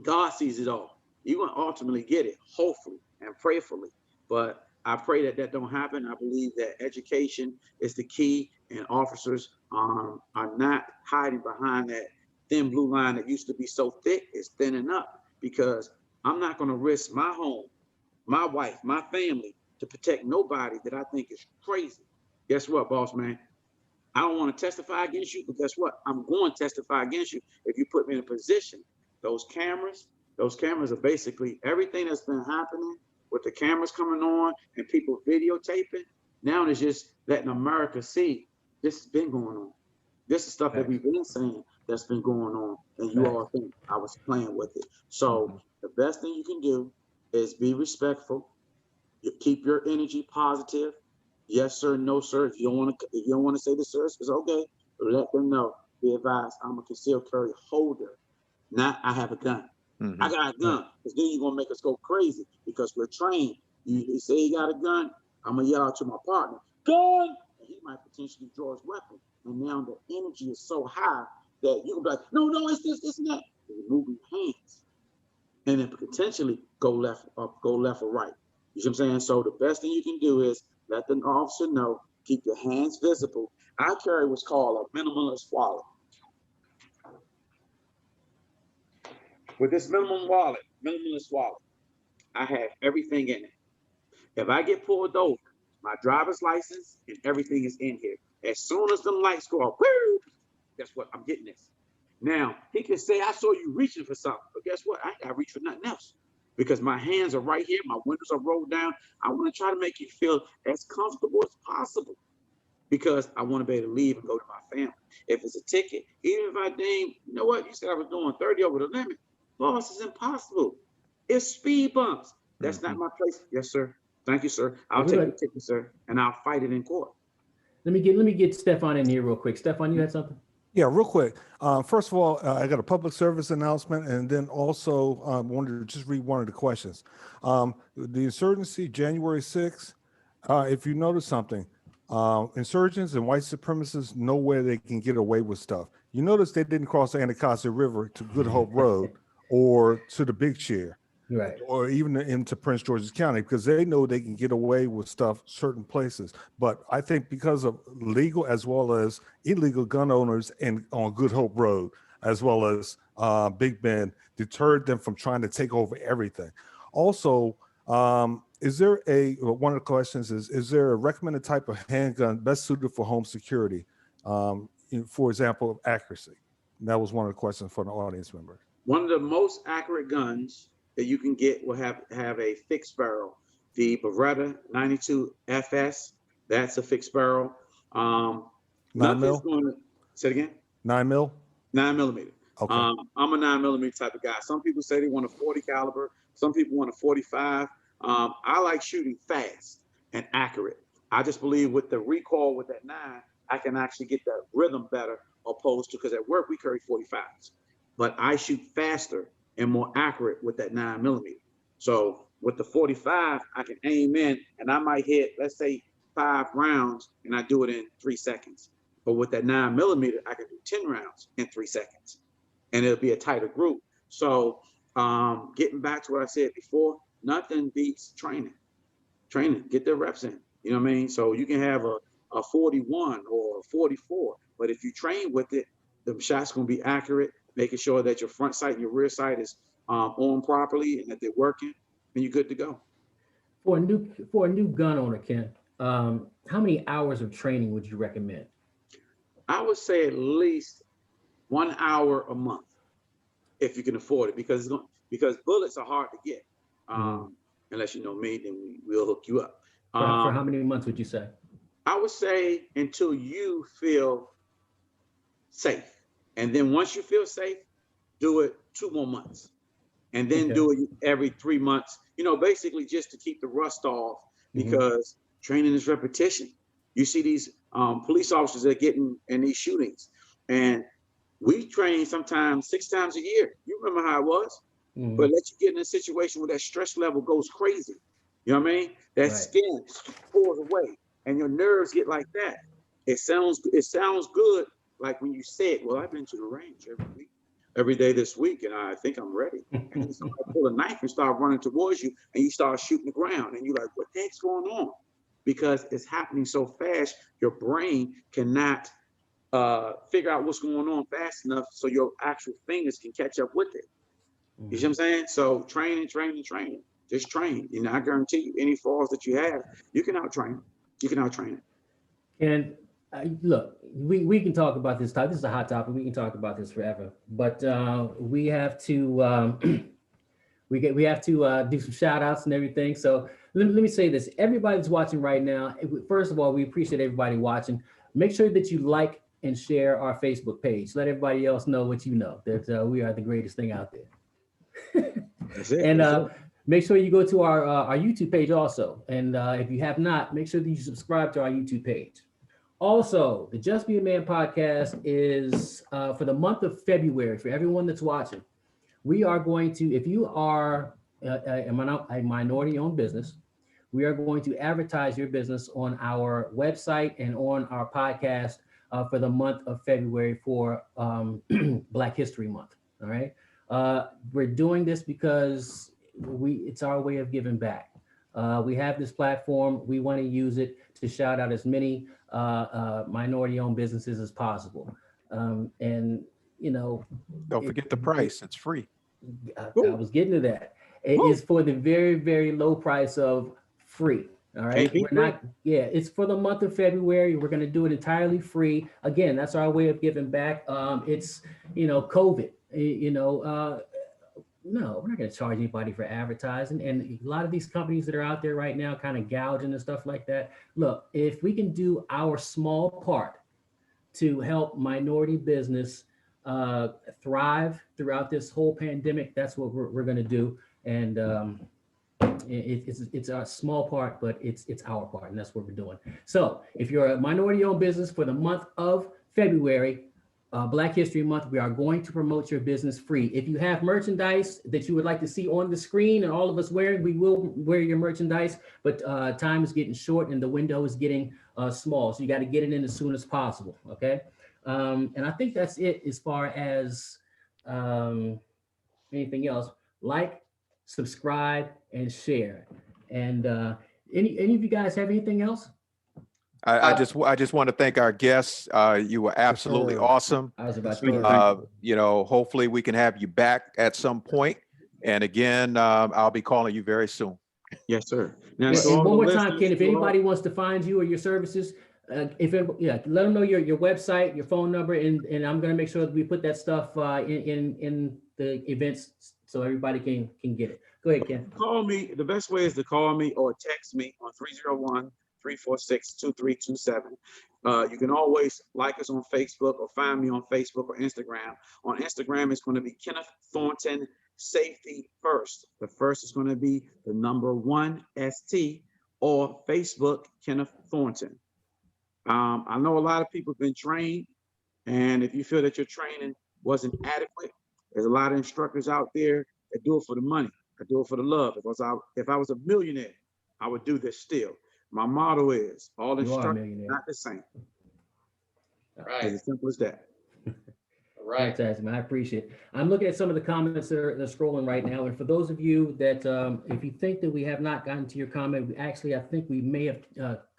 God sees it all. You're going to ultimately get it, hopefully and prayerfully. But I pray that that don't happen. I believe that education is the key, and officers are not hiding behind that thin blue line that used to be so thick. It's thinning up, because I'm not going to risk my home, my wife, my family to protect nobody that I think is crazy. Guess what, boss man? I don't want to testify against you, but guess what? I'm going to testify against you if you put me in a position. Those cameras are basically everything that's been happening with the cameras coming on and people videotaping. Now it's just letting America see this has been going on. This is stuff that we've been saying that's been going on, and you all think I was playing with it. So the best thing you can do is be respectful. You keep your energy positive. Yes, sir. No, sir. If you don't want to say the sir, it's okay. let them know, be advised, I'm a concealed carry holder, not I have a gun. Mhm. I got a gun, because then you're gonna make us go crazy because we're trained. You say you got a gun, I'm gonna yell out to my partner, gun, and he might potentially draw his weapon. And now the energy is so high that you can be like, no, it's this and that. You move your hands, and then potentially go left or right. You see what I'm saying? So the best thing you can do is let the officer know, keep your hands visible. I carry what's called a minimalist wallet. With this minimalist wallet, I have everything in it. If I get pulled over, my driver's license and everything is in here. As soon as the lights go off, woo, guess what? I'm getting this. Now, he can say, I saw you reaching for something, but guess what? I ain't got to reach for nothing else because my hands are right here. My windows are rolled down. I want to try to make you feel as comfortable as possible because I want to be able to leave and go to my family. If it's a ticket, even if I deem, you know what? You said I was doing 30 over the limit. Boss, it's impossible. It's speed bumps. That's not my place. Yes, sir. Thank you, sir. I'll take the ticket, sir, and I'll fight it in court. Let me get Stefan in here real quick. Stefan, you had something? Yeah, real quick. First of all, I got a public service announcement, and then also wanted to just read one of the questions. The insurgency, January 6th, if you notice something, insurgents and white supremacists know where they can get away with stuff. You notice they didn't cross the Anacostia River to Good Hope Road or to the Big Chair. Right. Or even into Prince George's County, because they know they can get away with stuff certain places. But I think because of legal as well as illegal gun owners and on Good Hope Road, as well as Big Bend, deterred them from trying to take over everything. Also, is there one of the questions is there a recommended type of handgun best suited for home security? For example, accuracy. And that was one of the questions for the audience member. One of the most accurate guns that you can get will have a fixed barrel. The Beretta 92 FS, that's a fixed barrel. 9 Nothing's mil? going to, say it again? 9 mil? 9 millimeter. Okay. I'm a 9 millimeter type of guy. Some people say they want a 40 caliber. Some people want a 45. I like shooting fast and accurate. I just believe with the recoil with that 9, I can actually get that rhythm better opposed to, because at work we carry 45s. But I shoot faster and more accurate with that 9 millimeter. So with the 45, I can aim in and I might hit, let's say 5 rounds and I do it in 3 seconds. But with that 9 millimeter, I can do 10 rounds in 3 seconds and it'll be a tighter group. So getting back to what I said before, nothing beats training, get their reps in, you know what I mean? So you can have a 41 or a 44, but if you train with it, the shot's gonna be accurate, making sure that your front sight and your rear sight is on properly and that they're working, and you're good to go. For a new gun owner, Ken, how many hours of training would you recommend? I would say at least 1 hour a month, if you can afford it, because bullets are hard to get. Unless you know me, then we'll hook you up. For how many months would you say? I would say until you feel safe. And then once you feel safe, do it 2 more months. And then do it every 3 months, basically just to keep the rust off, because training is repetition. You see these police officers that are getting in these shootings, and we train sometimes 6 times a year. You remember how it was? But let you get in a situation where that stress level goes crazy. You know what I mean? That skin pulls away and your nerves get like that. It sounds good, like when you say it, well, I've been to the range every day this week, and I think I'm ready. And then somebody pull a knife and start running towards you, and you start shooting the ground, and you're like, what the heck's going on? Because it's happening so fast, your brain cannot figure out what's going on fast enough so your actual fingers can catch up with it. You see what I'm saying? So training. Just train. I guarantee you, any falls that you have, you can out-train. it. And look, we can talk about this topic. This is a hot topic. We can talk about this forever. But we have to we have to do some shout outs and everything. So let me say this. Everybody's watching right now. First of all, we appreciate everybody watching. Make sure that you like and share our Facebook page. Let everybody else know what you know, that we are the greatest thing out there. That's it. And make sure you go to our YouTube page also. And if you have not, make sure that you subscribe to our YouTube page. Also, the Just Be a Man podcast is for the month of February. For everyone that's watching, we are going to, if you are a minority-owned business, we are going to advertise your business on our website and on our podcast for the month of February for Black History Month. All right. We're doing this because it's our way of giving back. We have this platform. We want to use it to shout out as many minority-owned businesses as possible. And, you know, Don't forget the price. It's free. I was getting to that. It is for the very, very low price of free. All right. We're not, it's for the month of February. We're going to do it entirely free. Again, that's our way of giving back. It's, COVID, no, we're not going to charge anybody for advertising. And a lot of these companies that are out there right now kind of gouging and stuff like that. Look, if we can do our small part to help minority business thrive throughout this whole pandemic, that's what we're going to do. And it's a small part, but it's our part, and that's what we're doing. So if you're a minority-owned business for the month of February, Black History Month, we are going to promote your business free. If you have merchandise that you would like to see on the screen and all of us wearing, we will wear your merchandise, but time is getting short and the window is getting small. So you got to get it in as soon as possible, okay? And I think that's it as far as anything else. Like, subscribe, and share. And any of you guys have anything else? I just want to thank our guests. You were absolutely awesome. I was about to Hopefully we can have you back at some point. And again, I'll be calling you very soon. Yes, sir. Now, and one more time, Ken, if anybody wants to find you or your services, let them know your website, your phone number, and I'm going to make sure that we put that stuff in the events so everybody can get it. Go ahead, Ken. Call me. The best way is to call me or text me on 301-346-2327. You can always like us on Facebook or find me on Facebook or Instagram. On Instagram, it's going to be Kenneth Thornton Safety First. The first is going to be the number 1 ST, or Facebook Kenneth Thornton. I know a lot of people have been trained, and if you feel that your training wasn't adequate, there's a lot of instructors out there that do it for the money. I do it for the love. If I was a millionaire, I would do this still. My motto is all instructors not the same. Right. It's as simple as that. Right. Fantastic, man. I appreciate it. I'm looking at some of the comments that are scrolling right now. And for those of you that, if you think that we have not gotten to your comment, I think we may have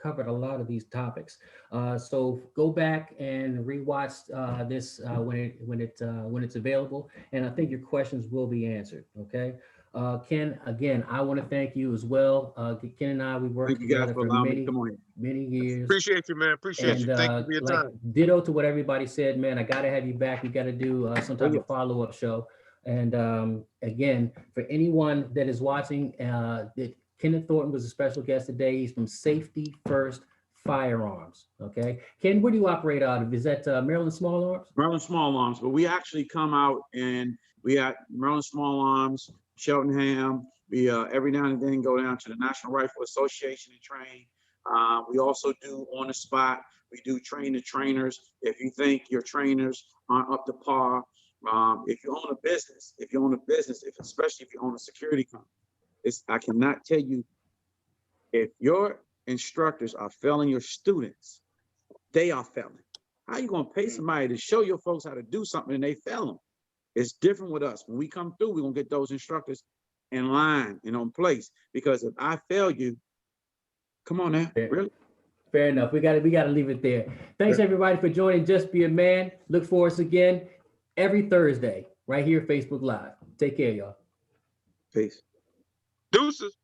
covered a lot of these topics. So go back and rewatch this when it's available. And I think your questions will be answered. Okay. Ken, again, I want to thank you as well. Ken and I, we worked together for many years. Appreciate you, man. Appreciate you. Thank you for your time. Ditto to what everybody said, man. I got to have you back. We got to do some type of follow-up show. And again, for anyone that is watching, that Kenneth Thornton was a special guest today. He's from Safety First Firearms. Okay, Ken, where do you operate out of? Is that Maryland Small Arms? Maryland Small Arms, but we actually come out and we got Maryland Small Arms, Cheltenham. We every now and then go down to the National Rifle Association and train. We also do on the spot. We do train the trainers. If you think your trainers aren't up to par, if you own a business, especially if you own a security company, I cannot tell you, if your instructors are failing your students, they are failing. How are you going to pay somebody to show your folks how to do something and they fail them? It's different with us. When we come through, we're going to get those instructors in line and on place, because if I fail you, come on now, really? Fair enough. We got to leave it there. Thanks everybody for joining Just Be a Man. Look for us again every Thursday right here, Facebook Live. Take care, y'all. Peace. Deuces.